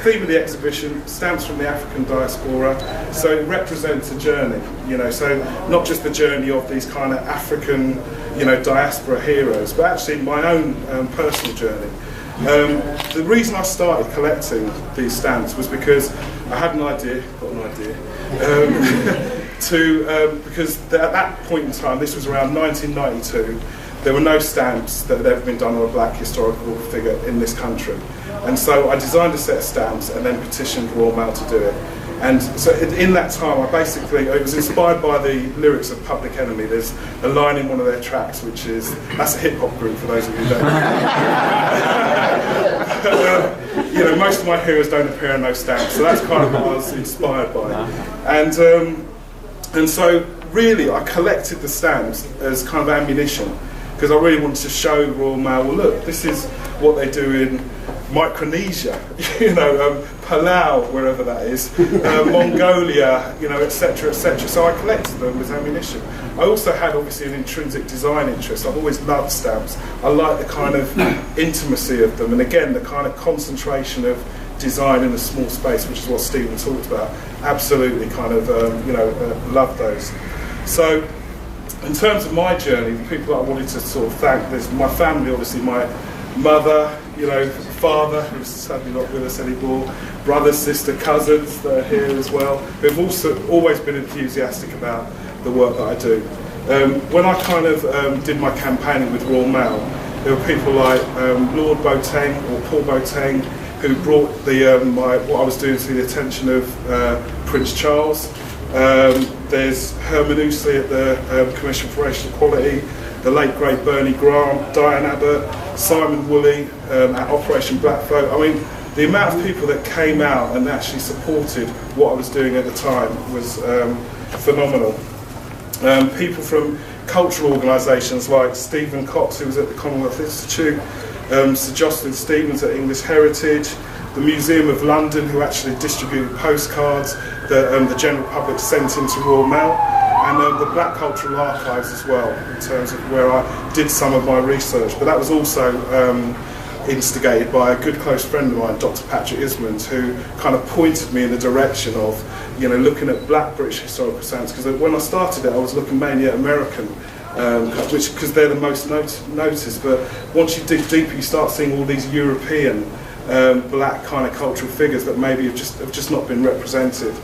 theme of the exhibition, stamps from the African Diaspora, so it represents a journey, you know, so not just the journey of these kind of African, you know, diaspora heroes, but actually my own personal journey. The reason I started collecting these stamps was because I had an idea, because at that point in time, this was around 1992, there were no stamps that had ever been done on a black historical figure in this country. And so I designed a set of stamps and then petitioned Royal Mail to do it. And so in that time, it was inspired by the lyrics of Public Enemy. There's a line in one of their tracks, which is, that's a hip hop group for those of you who don't know. You know, most of my heroes don't appear on those stamps, so that's kind of what I was inspired by. And so really, I collected the stamps as kind of ammunition, because I really wanted to show Royal Mail, well look, this is what they do in Micronesia, you know, Palau, wherever that is, Mongolia, you know, etc., etc. So I collected them as ammunition. I also had obviously an intrinsic design interest. I've always loved stamps. I like the kind of intimacy of them, and again, the kind of concentration of design in a small space, which is what Stephen talked about. Absolutely, kind of, you know, love those. So, in terms of my journey, the people that I wanted to sort of thank, there's my family, obviously, my mother, you know, father, who's sadly not with us anymore, brother, sister, cousins that are here as well, who've also always been enthusiastic about the work that I do. When I kind of did my campaigning with Royal Mail, there were people like Lord Boateng or Paul Boateng, who brought the what I was doing to the attention of Prince Charles. There's Herman Ousley at the Commission for Racial Equality, the late great Bernie Grant, Diane Abbott, Simon Woolley at Operation Blackfoot. I mean, the amount of people that came out and actually supported what I was doing at the time was phenomenal. People from cultural organisations like Stephen Cox, who was at the Commonwealth Institute, Sir Jocelyn Stevens at English Heritage, the Museum of London, who actually distributed postcards that the general public sent into Royal Mail, and the Black Cultural Archives as well, in terms of where I did some of my research. But that was also instigated by a good close friend of mine, Dr. Patrick Ismond, who kind of pointed me in the direction of, you know, looking at black British historical stamps, because when I started it, I was looking mainly at American, because they're the most noticed. But once you dig deeper, you start seeing all these European black kind of cultural figures that maybe have just not been represented.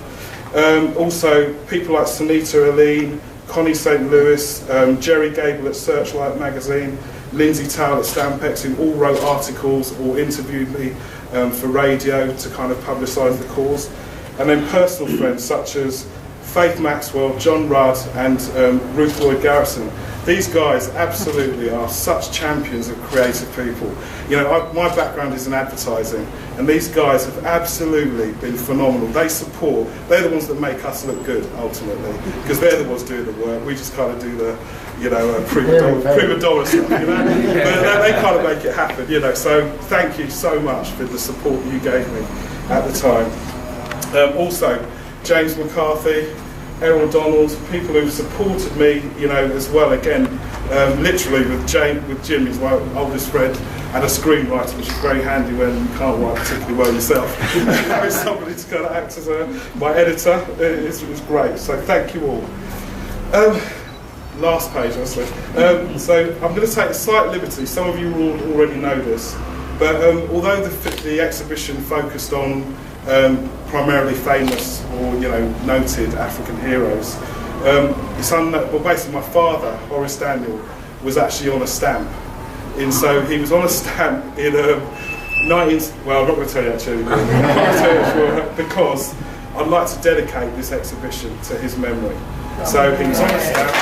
Also, people like Sunita Aline, Connie St. Louis, Jerry Gable at Searchlight magazine, Lindsay Towell at Stampex, who all wrote articles or interviewed me for radio to kind of publicise the cause. And then personal friends such as Faith Maxwell, John Rudd and Ruth Lloyd Garrison. These guys absolutely are such champions of creative people. You know, my background is in advertising, and these guys have absolutely been phenomenal. They're the ones that make us look good, ultimately, because they're the ones doing the work. We just kind of do the, you know, prima donna stuff, you know. But they kind of make it happen, you know. So thank you so much for the support you gave me at the time. Also, James McCarthy, Errol Donald, people who've supported me, you know, as well. Again, literally with Jim, he's my oldest friend, and a screenwriter, which is very handy when you can't write particularly well yourself. Having somebody to kind of act as my editor is great. So thank you all. Last page, I suppose. So I'm going to take a slight liberty. Some of you will already know this, but although the exhibition focused on primarily famous or, you know, noted African heroes, well, basically my father, Horace Daniel, was actually on a stamp. And so he was on a stamp in well, I'm not going to tell you actually, because I'd like to dedicate this exhibition to his memory. So he was on a stamp.